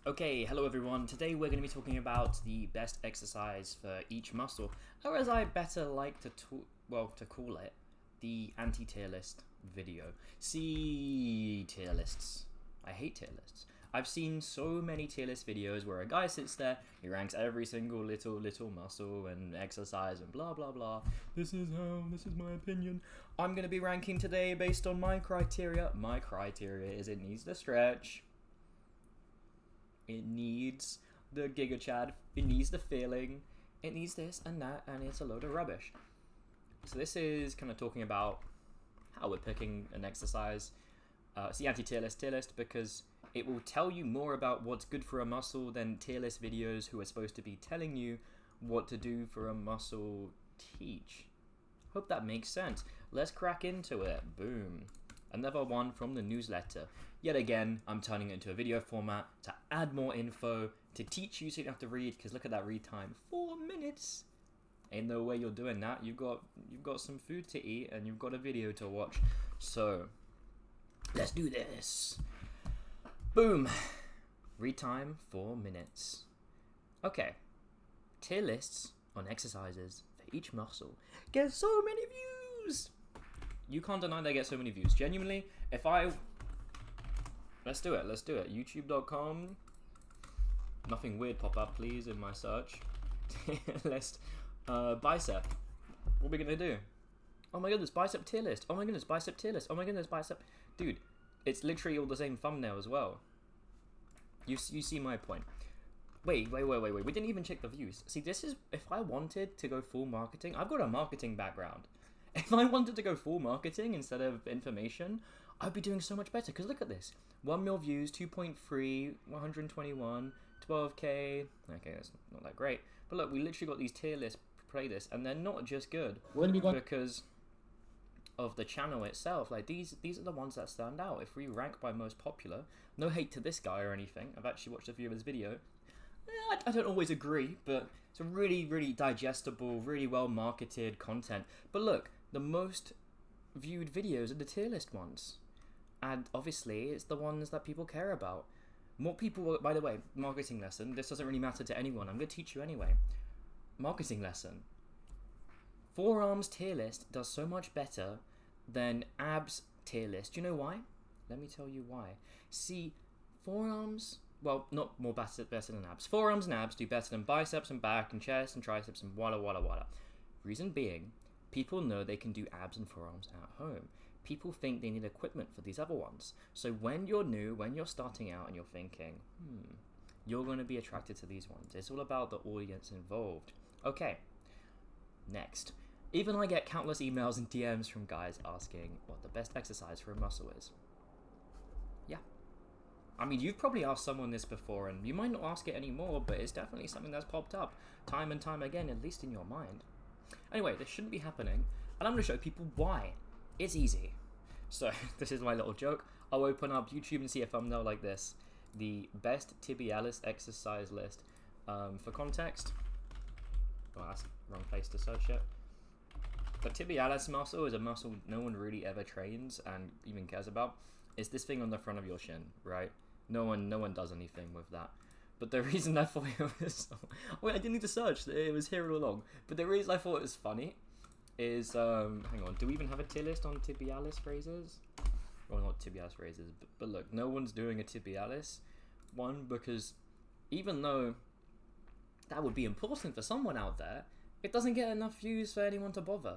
Okay, hello everyone. Today we're going to be talking about the best exercise for each muscle, or as I better like to call it, the anti-tier list video. See tier lists. I hate tier lists. I've seen so many tier list videos where a guy sits there, he ranks every single little muscle and exercise and blah blah blah. This is my opinion. I'm going to be ranking today based on my criteria. My criteria is it needs to stretch. It needs the Giga Chad, it needs the feeling, it needs this and that, and it's a load of rubbish. So this is kind of talking about how we're picking an exercise. It's the anti-tier list because it will tell you more about what's good for a muscle than tier list videos who are supposed to be telling you what to do for a muscle teach. Hope that makes sense. Let's crack into it. Boom. Another one from the newsletter. Yet again, I'm turning it into a video format to add more info, to teach you so you don't have to read, because look at that read time, 4 minutes. Ain't no way you're doing that. You've got some food to eat and you've got a video to watch. So, let's do this. Boom. Read time, 4 minutes. Okay. Tier lists on exercises for each muscle get so many views. You can't deny they get so many views. Genuinely, let's do it. YouTube.com. Nothing weird pop up, please, in my search. List. Bicep. What are we gonna do? Oh my goodness, bicep tier list. Oh my goodness, bicep tier list. Oh my goodness, bicep. Dude, it's literally all the same thumbnail as well. You see my point. Wait. We didn't even check the views. See, this is, if I wanted to go full marketing, I've got a marketing background. If I wanted to go full marketing instead of information, I'd be doing so much better. Because look at this. 1 mil views, 2.3, 121, 12k. Okay, that's not that great. But look, we literally got these tier list playlists, and they're not just good because of the channel itself. Like, these are the ones that stand out. If we rank by most popular, no hate to this guy or anything. I've actually watched a few of his videos. I don't always agree, but it's a really, really digestible, really well marketed content. But look, the most viewed videos are the tier list ones. And obviously, it's the ones that people care about. More people, by the way, marketing lesson, this doesn't really matter to anyone. I'm going to teach you anyway. Marketing lesson. Forearms tier list does so much better than abs tier list. Do you know why? Let me tell you why. See, forearms, well, not more better than abs. Forearms and abs do better than biceps and back and chest and triceps and walla. Reason being, people know they can do abs and forearms at home. People think they need equipment for these other ones. So when you're new, when you're starting out and you're thinking, you're going to be attracted to these ones. It's all about the audience involved. Okay, next. Even I get countless emails and DMs from guys asking what the best exercise for a muscle is. Yeah. I mean, you've probably asked someone this before, and you might not ask it anymore, but it's definitely something that's popped up time and time again, at least in your mind. Anyway, this shouldn't be happening, and I'm going to show people why. It's easy. So, this is my little joke. I'll open up YouTube and see a thumbnail like this. The best tibialis exercise list. For context, well, that's the wrong place to search it. The tibialis muscle is a muscle no one really ever trains and even cares about. It's this thing on the front of your shin, right? No one does anything with that. But the reason I thought it was... Wait, I didn't need to search. It was here all along. But the reason I thought it was funny is... hang on. Do we even have a tier list on tibialis raises? Well, not tibialis raises. But look, no one's doing a tibialis one because even though that would be important for someone out there, it doesn't get enough views for anyone to bother.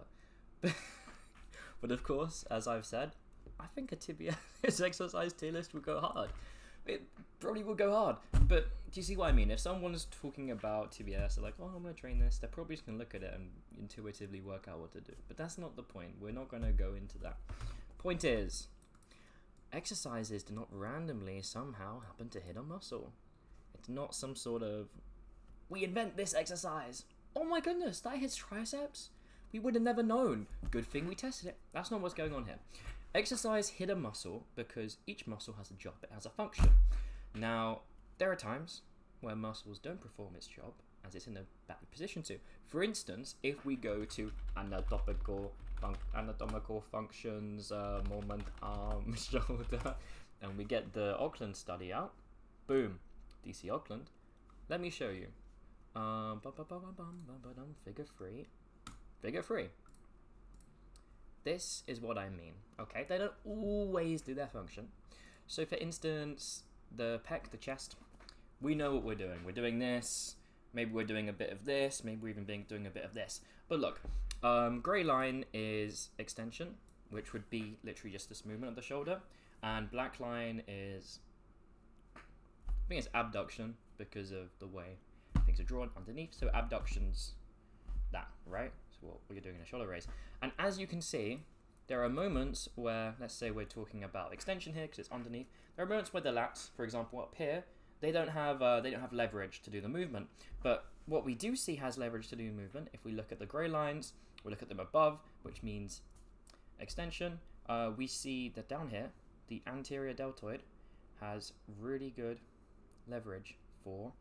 But of course, as I've said, I think a tibialis exercise tier list would go hard. It probably would go hard. But do you see what I mean? If someone's talking about tibialis, they're like, oh, I'm going to train this, they're probably just going to look at it and intuitively work out what to do. But that's not the point. We're not going to go into that. Point is, exercises do not randomly somehow happen to hit a muscle. It's not some sort of, we invent this exercise. Oh my goodness, that hits triceps? We would have never known. Good thing we tested it. That's not what's going on here. Exercise hit a muscle because each muscle has a job. It has a function. Now, there are times where muscles don't perform its job as it's in a bad position to. For instance, if we go to anatomical functions, moment, arm, shoulder, and we get the Auckland study out, boom. DC Auckland. Let me show you. Figure three. This is what I mean. Okay, they don't always do their function. So for instance, the pec, the chest, we know what we're doing. We're doing this. Maybe we're doing a bit of this. Maybe we're even doing a bit of this. But look, grey line is extension, which would be literally just this movement of the shoulder, and black line is, I think it's abduction because of the way things are drawn underneath. So abduction's that, right? So what you're doing in a shoulder raise. And as you can see, there are moments where, let's say we're talking about extension here because it's underneath. There are moments where the lats, for example, up here, they don't have leverage to do the movement. But what we do see has leverage to do movement. If we look at the grey lines, we look at them above, which means extension. We see that down here, the anterior deltoid has really good leverage for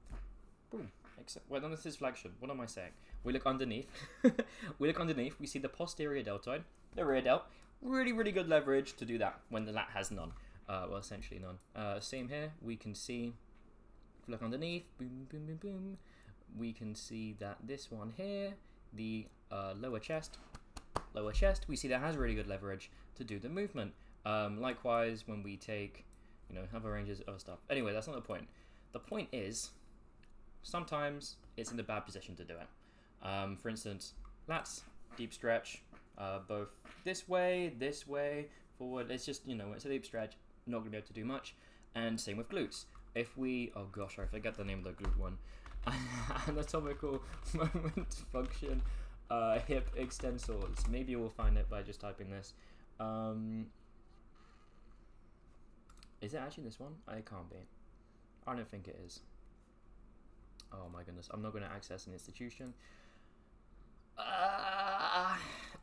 boom. Well, no, this is flexion. What am I saying? We look underneath. We look underneath. We see the posterior deltoid, the rear delt. Really, really good leverage to do that when the lat has none. Well, essentially none. Same here. We can see, if we look underneath, boom, boom, boom, boom. We can see that this one here, the lower chest, we see that has really good leverage to do the movement. Likewise, when we take, other ranges, other stuff. Anyway, that's not the point. The point is, sometimes it's in the bad position to do it. For instance, lats, deep stretch, both this way, forward. It's just, it's a deep stretch, not going to be able to do much. And same with glutes. If we, oh gosh, I forget the name of the glute one. Anatomical moment function, hip extensors. Maybe we'll find it by just typing this. Is it actually this one? It can't be. I don't think it is. Oh my goodness, I'm not going to access an institution.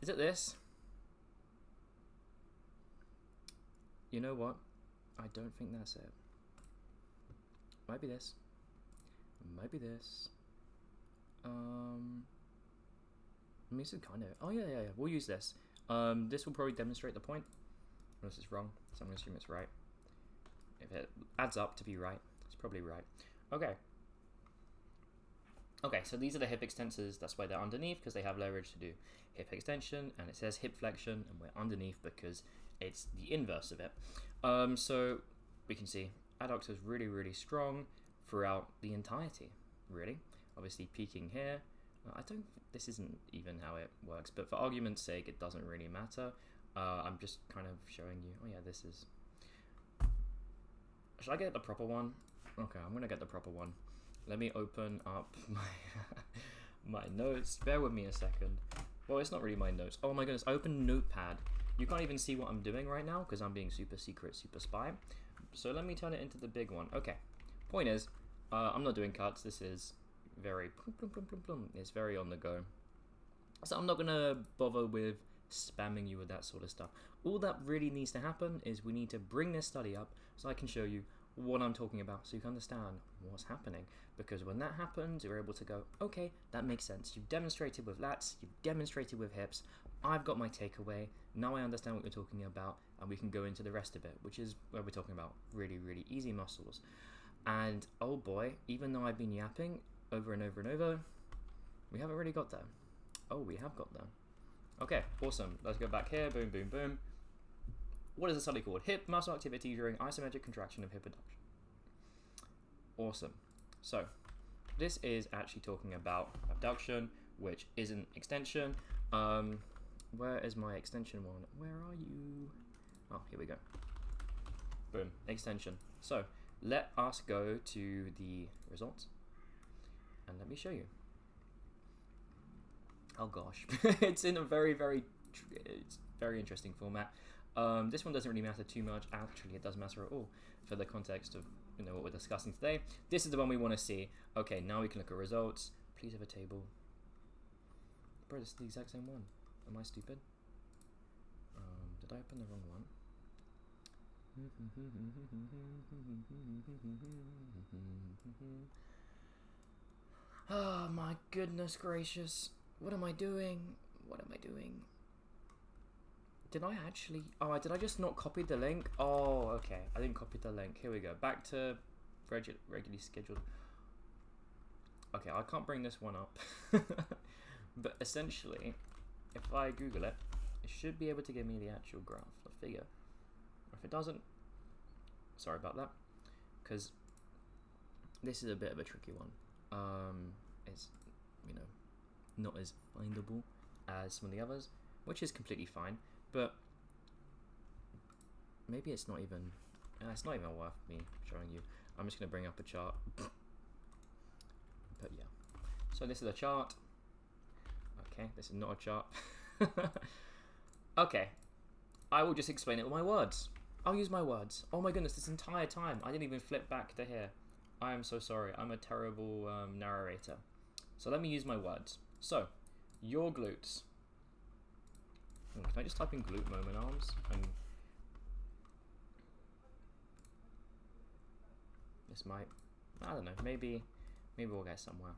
Is it this? You know what? I don't think that's it. Might be this. Might be this. I mean, this is kind of... Oh, yeah. We'll use this. This will probably demonstrate the point. Unless it's wrong, so I'm going to assume it's right. If it adds up to be right, it's probably right. Okay, so these are the hip extensors. That's why they're underneath, because they have leverage to do hip extension, and it says hip flexion, and we're underneath because it's the inverse of it. So we can see adductor is really, really strong throughout the entirety, really. Obviously peaking here. This isn't even how it works, but for argument's sake, it doesn't really matter. I'm just kind of showing you, oh yeah, this is... Should I get the proper one? Okay, I'm gonna get the proper one. Let me open up my notes. Bear with me a second. Well, it's not really my notes. Oh my goodness, I opened Notepad. You can't even see what I'm doing right now because I'm being super secret, super spy. So let me turn it into the big one. Okay, point is, I'm not doing cuts. This is very, it's very on the go. So I'm not gonna bother with spamming you with that sort of stuff. All that really needs to happen is we need to bring this study up so I can show you what I'm talking about so you can understand what's happening. Because when that happens, you're able to go, okay, that makes sense. You've demonstrated with lats, you've demonstrated with hips. I've got my takeaway. Now I understand what you're talking about, and we can go into the rest of it, which is where we're talking about really, really easy muscles. And oh boy, even though I've been yapping over and over and over, we haven't really got there. Oh, we have got there. Okay, awesome. Let's go back here. Boom, boom, boom. What is the study called? Hip muscle activity during isometric contraction of hip adduction. Awesome. So, this is actually talking about abduction, which isn't extension. Where is my extension one? Where are you? Oh, here we go. Boom, extension. So, let us go to the results, and let me show you. Oh gosh, it's in a very interesting format. This one doesn't really matter too much. Actually, it does matter at all for the context of what we're discussing today. This is the one we want to see. Okay, now we can look at results. Please have a table. Bro, this is the exact same one. Am I stupid? Did I open the wrong one? Oh my goodness gracious. What am I doing? What am I doing? Did I actually... Oh, did I just not copy the link? Oh, okay. I didn't copy the link. Here we go. Back to regularly scheduled. Okay, I can't bring this one up. But essentially, if I Google it, it should be able to give me the actual graph, the figure. If it doesn't, sorry about that, because this is a bit of a tricky one. It's, you know, not as findable as some of the others, which is completely fine, but maybe it's not even worth me showing you. I'm just going to bring up a chart. But yeah, so this is a chart. Okay, this is not a chart. Okay, I will just explain it with my words. I'll use my words. Oh my goodness, this entire time I didn't even flip back to here. I am so sorry. I'm a terrible narrator. So let me use my words. So, your glutes. Can I just type in glute moment arms? And this might, I don't know, maybe we'll get somewhere.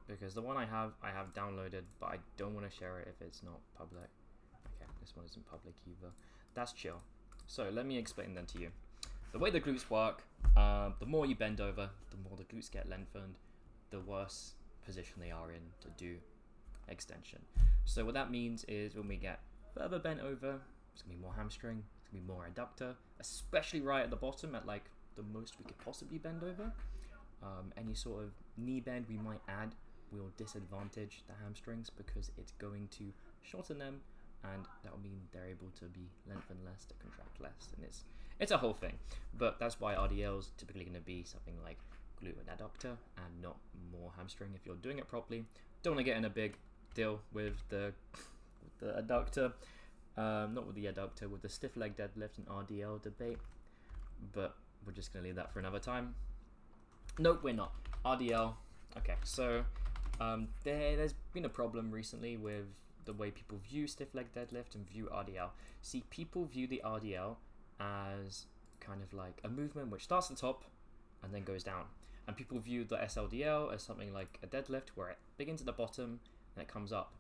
Because the one I have downloaded, but I don't want to share it if it's not public. Okay, this one isn't public either. That's chill. So let me explain then to you. The way the glutes work, the more you bend over, the more the glutes get lengthened, the worse position they are in to do extension. So what that means is when we get further bent over, it's going to be more hamstring, it's going to be more adductor, especially right at the bottom at like the most we could possibly bend over. Any sort of knee bend we might add will disadvantage the hamstrings because it's going to shorten them, and that will mean they're able to be lengthened less, to contract less, and it's a whole thing. But that's why RDL's typically going to be something like glute and adductor and not more hamstring if you're doing it properly. Don't want to get in a big deal with the adductor, not with the adductor, with the stiff leg deadlift and RDL debate, but we're just going to leave that for another time. Nope, we're not. RDL. Okay, so there's been a problem recently with the way people view stiff leg deadlift and view RDL. See, people view the RDL as kind of like a movement which starts at the top and then goes down. And people view the SLDL as something like a deadlift where it begins at the bottom and it comes up.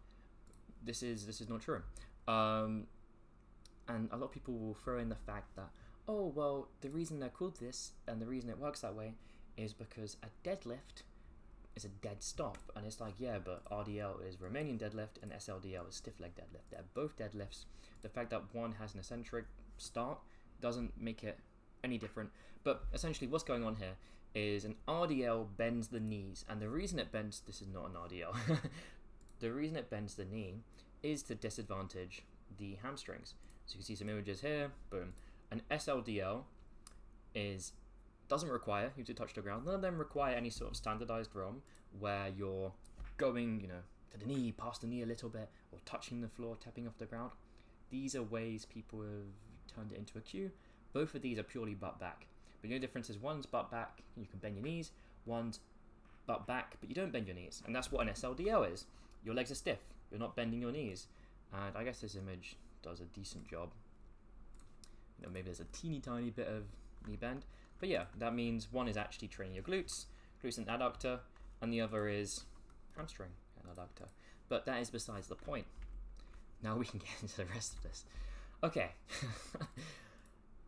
This is not true. And a lot of people will throw in the fact that, oh, well, the reason they're called this and the reason it works that way is because a deadlift is a dead stop. And it's like, yeah, but RDL is Romanian deadlift and SLDL is stiff leg deadlift. They're both deadlifts. The fact that one has an eccentric start doesn't make it any different. But essentially what's going on here is an RDL bends the knees. And the reason it bends, this is not an RDL, the reason it bends the knee is to disadvantage the hamstrings. So you can see some images here, boom. An SLDL doesn't require you to touch the ground. None of them require any sort of standardized ROM where you're going, to the knee, past the knee a little bit, or touching the floor, tapping off the ground. These are ways people have turned it into a cue. Both of these are purely butt back. But the only difference is one's butt back, you can bend your knees, one's butt back, but you don't bend your knees. And that's what an SLDL is. Your legs are stiff, you're not bending your knees. And I guess this image does a decent job. Maybe there's a teeny tiny bit of knee bend. But yeah, that means one is actually training your glutes and adductor, and the other is hamstring and adductor. But that is besides the point. Now we can get into the rest of this. Okay.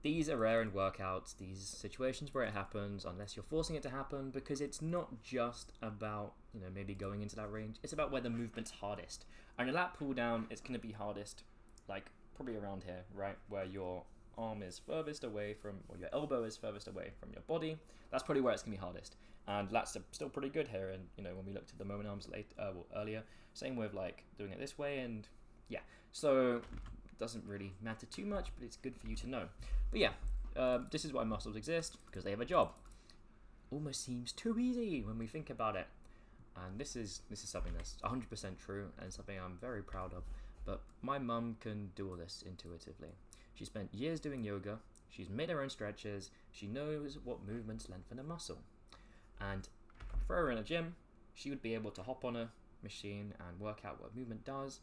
These are rare in workouts, these situations where it happens, unless you're forcing it to happen, because it's not just about, maybe going into that range. It's about where the movement's hardest. And a lat pull down, it's going to be hardest, like probably around here, right? Where your arm is furthest away from, or your elbow is furthest away from your body. That's probably where it's going to be hardest. And lats are still pretty good here. And, when we looked at the moment arms earlier, same with like doing it this way. And yeah, so it doesn't really matter too much, but it's good for you to know. But yeah, this is why muscles exist, because they have a job. Almost seems too easy when we think about it. And this is something that's 100% true and something I'm very proud of. But my mum can do all this intuitively. She spent years doing yoga, she's made her own stretches, she knows what movements lengthen a muscle. And for her in a gym, she would be able to hop on a machine and work out what movement does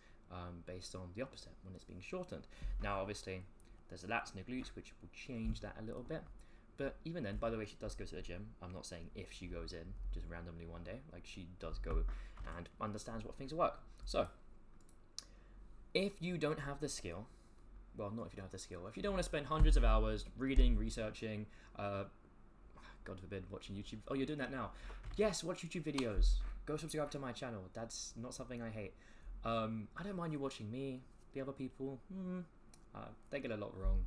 based on the opposite, when it's being shortened. Now obviously, there's the lats and the glutes, which will change that a little bit. But even then, by the way, she does go to the gym. I'm not saying if she goes in, just randomly one day. Like, she does go and understands what things work. So, if you don't have the skill, well, not if you don't have the skill, if you don't want to spend hundreds of hours reading, researching, God forbid, watching YouTube. Oh, you're doing that now. Yes, watch YouTube videos. Go subscribe to my channel. That's not something I hate. I don't mind you watching me. The other people, they get a lot wrong.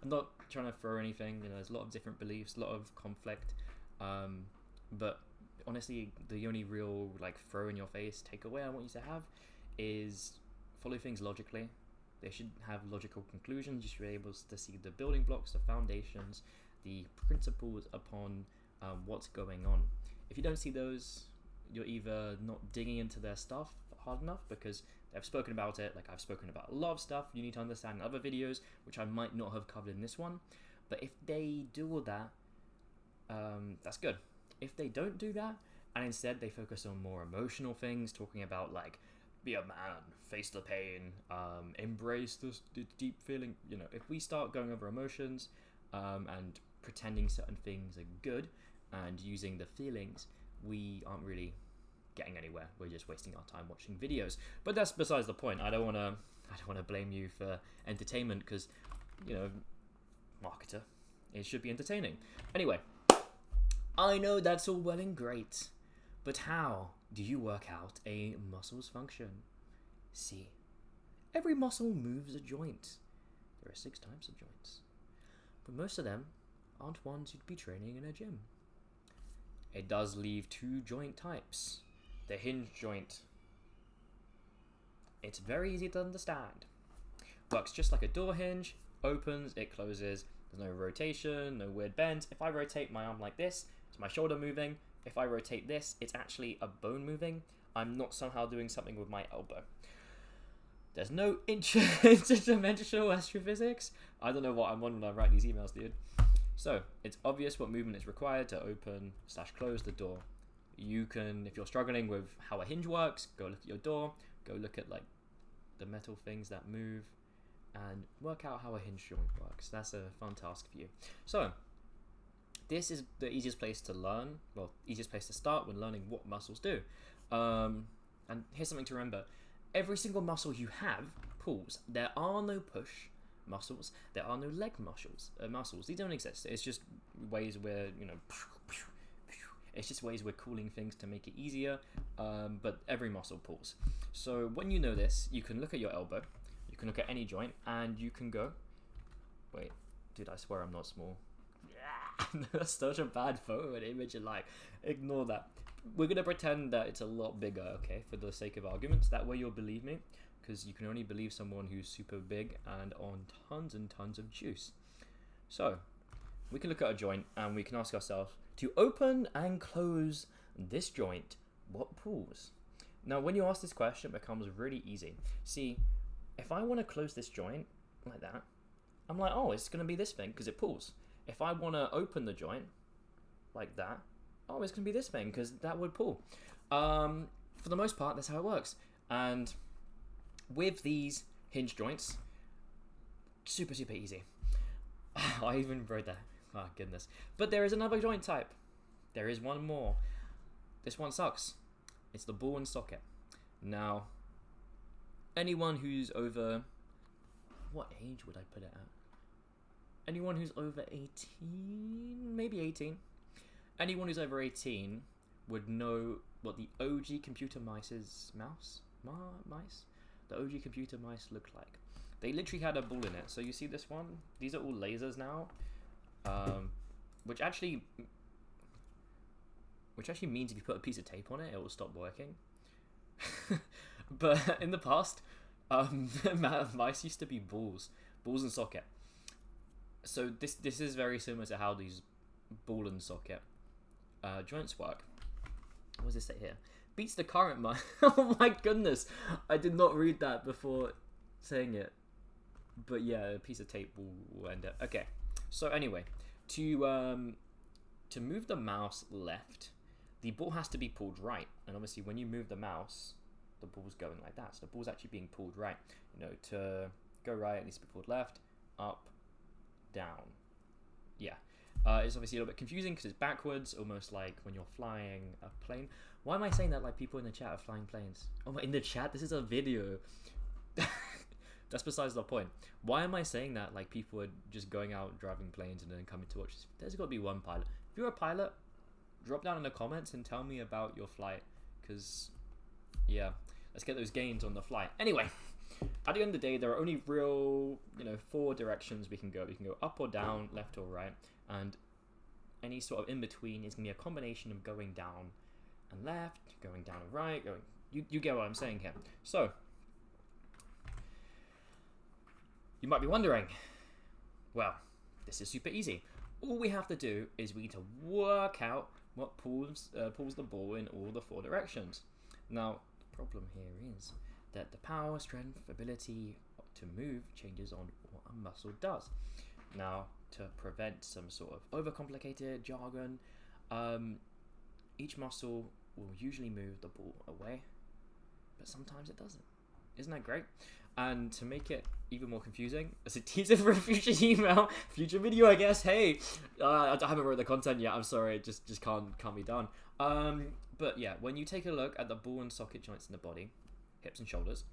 I'm not trying to throw anything. You know, there's a lot of different beliefs, a lot of conflict. But honestly, the only real like throw in your face takeaway I want you to have is follow things logically. They should have logical conclusions. You should be able to see the building blocks, the foundations, the principles upon what's going on. If you don't see those, you're either not digging into their stuff hard enough, because they've spoken about it, like I've spoken about a lot of stuff you need to understand in other videos, which I might not have covered in this one. But if they do all that, that's good. If they don't do that, and instead they focus on more emotional things, talking about like, be a man, face the pain, embrace the deep feeling, you know, if we start going over emotions and pretending certain things are good and using the feelings, we aren't really getting anywhere. We're just wasting our time watching videos. But that's besides the point. I don't want to blame you for entertainment, because, you know, marketer, it should be entertaining. Anyway, I know that's all well and great, but how do you work out a muscle's function? See, every muscle moves a joint. There are 6 types of joints, but most of them aren't ones you'd be training in a gym. It does leave 2 joint types. The hinge joint. It's very easy to understand. Works just like a door hinge. Opens, it closes. There's no rotation, no weird bends. If I rotate my arm like this, it's my shoulder moving. If I rotate this, it's actually a bone moving. I'm not somehow doing something with my elbow. There's no interdimensional astrophysics. I don't know what I'm on when I write these emails, dude. So, it's obvious what movement is required to open/close the door. You can, if you're struggling with how a hinge works, go look at your door, go look at like the metal things that move, and work out how a hinge joint works. That's a fun task for you. So, this is the easiest place to learn, well, easiest place to start when learning what muscles do. And here's something to remember. Every single muscle you have pulls. There are no push muscles. There are no leg muscles. These don't exist. It's just ways where, you know, it's just ways we're cooling things to make it easier. But every muscle pulls. So when you know this, you can look at your elbow. You can look at any joint, and you can go, wait, dude, I swear I'm not small. That's such a bad photo and image, and like, ignore that. We're gonna pretend that it's a lot bigger, okay, for the sake of arguments. That way you'll believe me, because you can only believe someone who's super big and on tons and tons of juice. So we can look at a joint and we can ask ourselves, to open and close this joint, what pulls? Now when you ask this question, it becomes really easy. See, if I want to close this joint like that, I'm like, oh, it's gonna be this thing because it pulls. If I want to open the joint like that, oh, it's going to be this thing because that would pull. For the most part, that's how it works. And with these hinge joints, super, super easy. I even wrote that. Oh, goodness. But there is another joint type. There is one more. This one sucks. It's the ball and socket. Now, anyone who's over... What age would I put it at? Anyone who's over 18, maybe 18. Anyone who's over 18 would know what the OG computer mice, the OG computer mice looked like. They literally had a ball in it. So you see this one? These are all lasers now, which actually means if you put a piece of tape on it, it will stop working. But in the past, mice used to be balls and socket. So this is very similar to how these ball and socket joints work. What does it say here? Beats the current mice. Oh my goodness, I did not read that before saying it. But yeah, a piece of tape will end it. Okay, so anyway, to move the mouse left, the ball has to be pulled right. And obviously when you move the mouse, the ball's going like that. So the ball's actually being pulled right. You know, to go right, it needs to be pulled left, up, down. Yeah. It's obviously a little bit confusing because it's backwards, almost like when you're flying a plane. Why am I saying that like people in the chat are flying planes? Oh, in the chat? This is a video. That's besides the point. Why am I saying that like people are just going out driving planes and then coming to watch this? There's got to be one pilot. If you're a pilot, drop down in the comments and tell me about your flight, because yeah, let's get those gains on the flight. Anyway, at the end of the day, there are only real, 4 directions we can go. We can go up or down, left or right, and any sort of in between is going to be a combination of going down and left, going down and right, you get what I'm saying here. So, you might be wondering, well, this is super easy. All we have to do is we need to work out what pulls the ball in all the 4 directions. Now, the problem here is that the power, strength, ability to move changes on what a muscle does. Now, to prevent some sort of overcomplicated jargon, each muscle will usually move the ball away, but sometimes it doesn't. Isn't that great? And to make it even more confusing, as a teaser for a future future video, I guess. Hey, I haven't wrote the content yet. I'm sorry, it just can't be done. But yeah, when you take a look at the ball and socket joints in the body, hips and shoulders,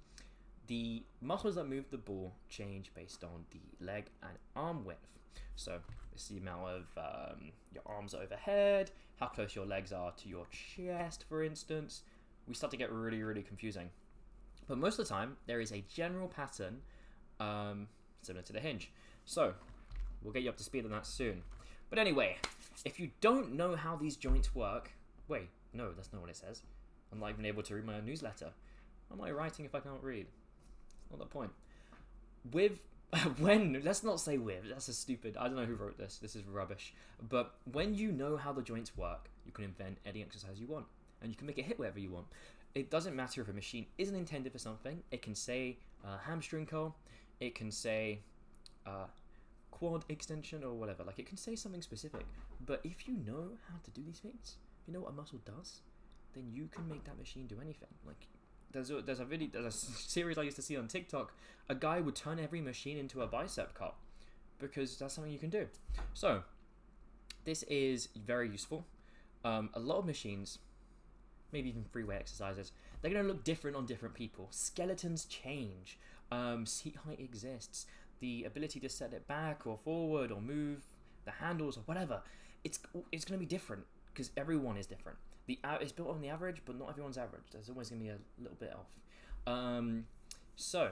the muscles that move the ball change based on the leg and arm width. So it's the amount of your arms are overhead, how close your legs are to your chest, for instance. We start to get really, really confusing. But most of the time, there is a general pattern similar to the hinge. So we'll get you up to speed on that soon. But anyway, if you don't know how these joints work, wait, no, that's not what it says. I'm not even able to read my own newsletter. How am I writing if I can't read? That's not the point. Let's not say with, that's a stupid, I don't know who wrote this is rubbish. But when you know how the joints work, you can invent any exercise you want. And you can make it hit wherever you want. It doesn't matter if a machine isn't intended for something. It can say hamstring curl, it can say quad extension or whatever. Like, it can say something specific. But if you know how to do these things, you know what a muscle does, then you can make that machine do anything. Like, there's a series I used to see on TikTok. A guy would turn every machine into a bicep cut because that's something you can do. So this is very useful. A lot of machines, maybe even free weight exercises, they're going to look different on different people. Skeletons change. Seat height exists. The ability to set it back or forward or move the handles or whatever, it's going to be different because everyone is different. It's built on the average, but not everyone's average. There's always going to be a little bit off. So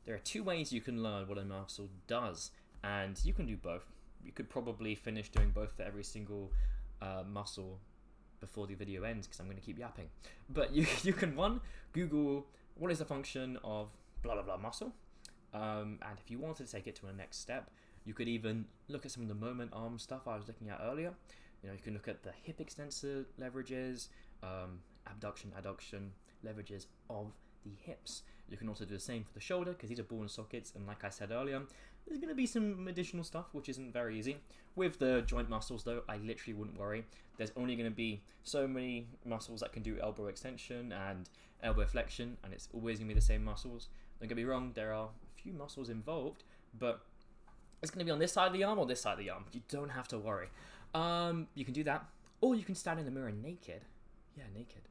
there are 2 ways you can learn what a muscle does, and you can do both. You could probably finish doing both for every single muscle before the video ends, because I'm going to keep yapping. But you can, one, Google what is the function of blah blah blah muscle, and if you wanted to take it to a next step, you could even look at some of the moment arm stuff I was looking at earlier. You can look at the hip extensor leverages, abduction, adduction leverages of the hips. You can also do the same for the shoulder, because these are ball and sockets, and like I said earlier, there's going to be some additional stuff which isn't very easy. With the joint muscles though, I literally wouldn't worry. There's only going to be so many muscles that can do elbow extension and elbow flexion, and it's always going to be the same muscles. Don't get me wrong, there are a few muscles involved, but it's going to be on this side of the arm or this side of the arm. You don't have to worry. You can do that, or you can stand in the mirror naked. Yeah, naked.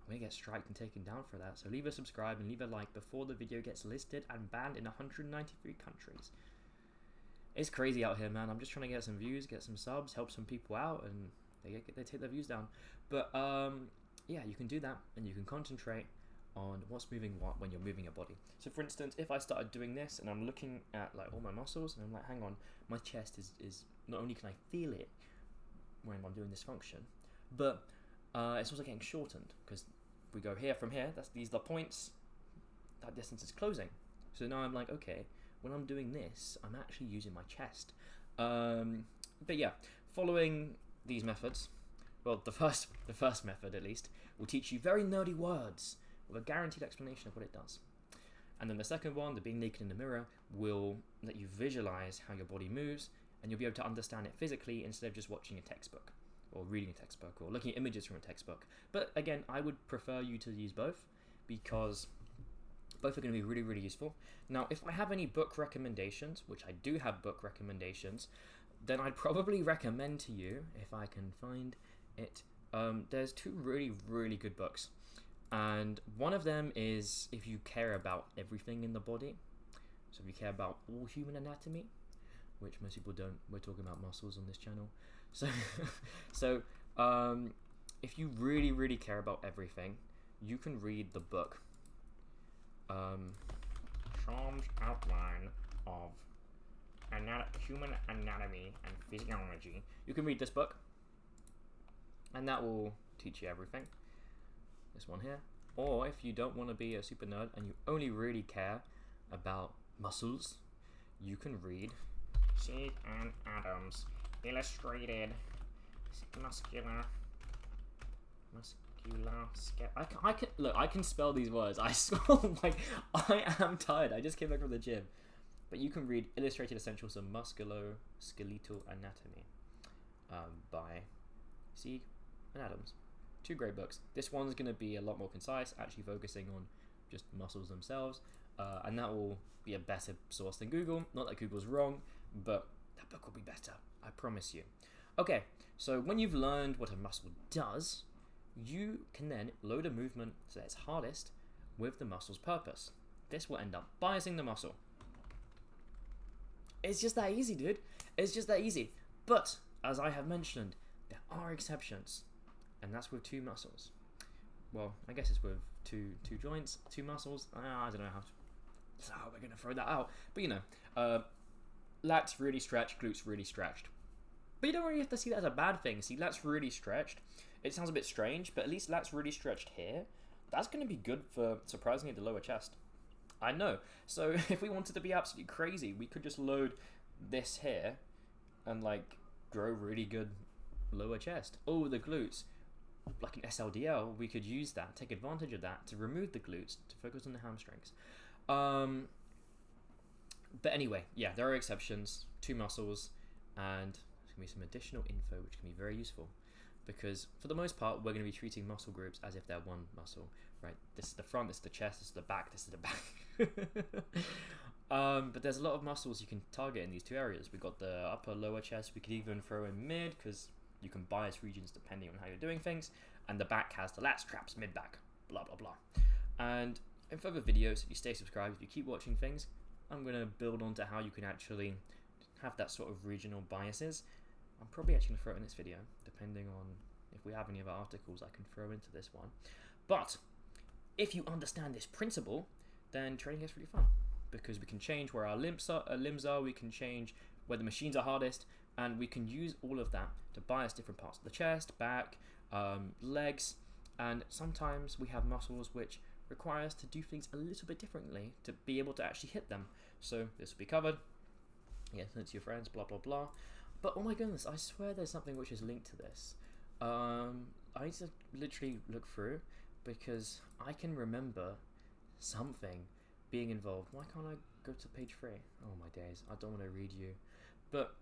I'm gonna get striked and taken down for that, so leave a subscribe and leave a like before the video gets listed and banned in 193 countries. It's crazy out here, man. I'm just trying to get some views, get some subs, help some people out, and they take their views down. But yeah, you can do that, and you can concentrate on what's moving what when you're moving your body. So for instance, if I started doing this and I'm looking at like all my muscles and I'm like, hang on, my chest is not only can I feel it when I'm doing this function, but it's also getting shortened, because if we go here from here, these are the points, that distance is closing. So now I'm like, okay, when I'm doing this, I'm actually using my chest. But yeah, following these methods, well, the first method at least, will teach you very nerdy words with a guaranteed explanation of what it does. And then the second one, the being naked in the mirror, will let you visualize how your body moves, and you'll be able to understand it physically instead of just watching a textbook or reading a textbook or looking at images from a textbook. But again, I would prefer you to use both, because both are going to be really, really useful. Now, if I have any book recommendations, which I do have book recommendations, then I'd probably recommend to you, if I can find it, there's 2 really, really good books. And one of them is if you care about everything in the body. So if you care about all human anatomy, which most people don't, we're talking about muscles on this channel. So, so if you really, really care about everything, you can read the book. Charmed Outline of Human Anatomy and Physiology. You can read this book, and that will teach you everything. This one here. Or if you don't want to be a super nerd and you only really care about muscles, you can read Seed and Adams Illustrated Muscular. I can spell these words. I like I am tired. I just came back from the gym. But you can read Illustrated Essentials of Musculoskeletal Anatomy by Sieg and Adams. 2 great books. This one's going to be a lot more concise, actually focusing on just muscles themselves, and that will be a better source than Google. Not that Google's wrong, but that book will be better. I promise you. Okay, so when you've learned what a muscle does, you can then load a movement so that it's hardest with the muscle's purpose. This will end up biasing the muscle. It's just that easy, dude. It's just that easy. But, as I have mentioned, there are exceptions. And that's with 2 muscles. Well, I guess it's with two joints, 2 muscles. I don't know how we're going to throw that out. But, you know, lats really stretched, glutes really stretched. But you don't really have to see that as a bad thing. See, lats really stretched. It sounds a bit strange, but at least lats really stretched here. That's going to be good for, surprisingly, the lower chest. I know. So if we wanted to be absolutely crazy, we could just load this here and, like, grow really good lower chest. Oh, the glutes. Like an SLDL, we could use that, take advantage of that to remove the glutes, to focus on the hamstrings. But anyway, yeah, there are exceptions, 2 muscles, and there's going to be some additional info which can be very useful. Because for the most part, we're going to be treating muscle groups as if they're one muscle, right? This is the front, this is the chest, this is the back, this is the back. But there's a lot of muscles you can target in these 2 areas. We've got the upper, lower chest. We could even throw in mid, because you can bias regions depending on how you're doing things. And the back has the lats, traps, mid-back, blah, blah, blah. And in further videos, if you stay subscribed, if you keep watching things, I'm going to build onto how you can actually have that sort of regional biases. I'm probably actually going to throw it in this video, depending on if we have any other articles I can throw into this one. But if you understand this principle, then training is really fun, because we can change where our limbs are, we can change where the machines are hardest, and we can use all of that to bias different parts of the chest, back, legs, and sometimes we have muscles which require us to do things a little bit differently to be able to actually hit them. So this will be covered. Yeah, send it to your friends, blah, blah, blah. But oh my goodness, I swear there's something which is linked to this. I need to literally look through, because I can remember something being involved. Why can't I go to page 3? Oh my days, I don't want to read you. But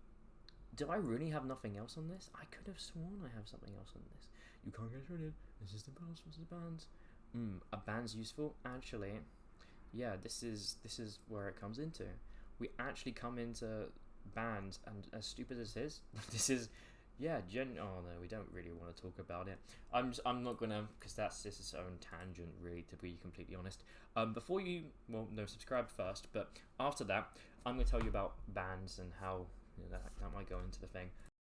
do I really have nothing else on this? I could have sworn I have something else on this. You can't get shredded. This is the bands. What's the bands? A band's useful. Actually, yeah, this is where it comes into. We actually come into bands, and as stupid as it is, this is, yeah, oh no, we don't really want to talk about it. I'm not gonna, because that's just its own tangent, really, to be completely honest. Before you, well, no, subscribe first, but after that, I'm gonna tell you about bands and how that might go into the thing.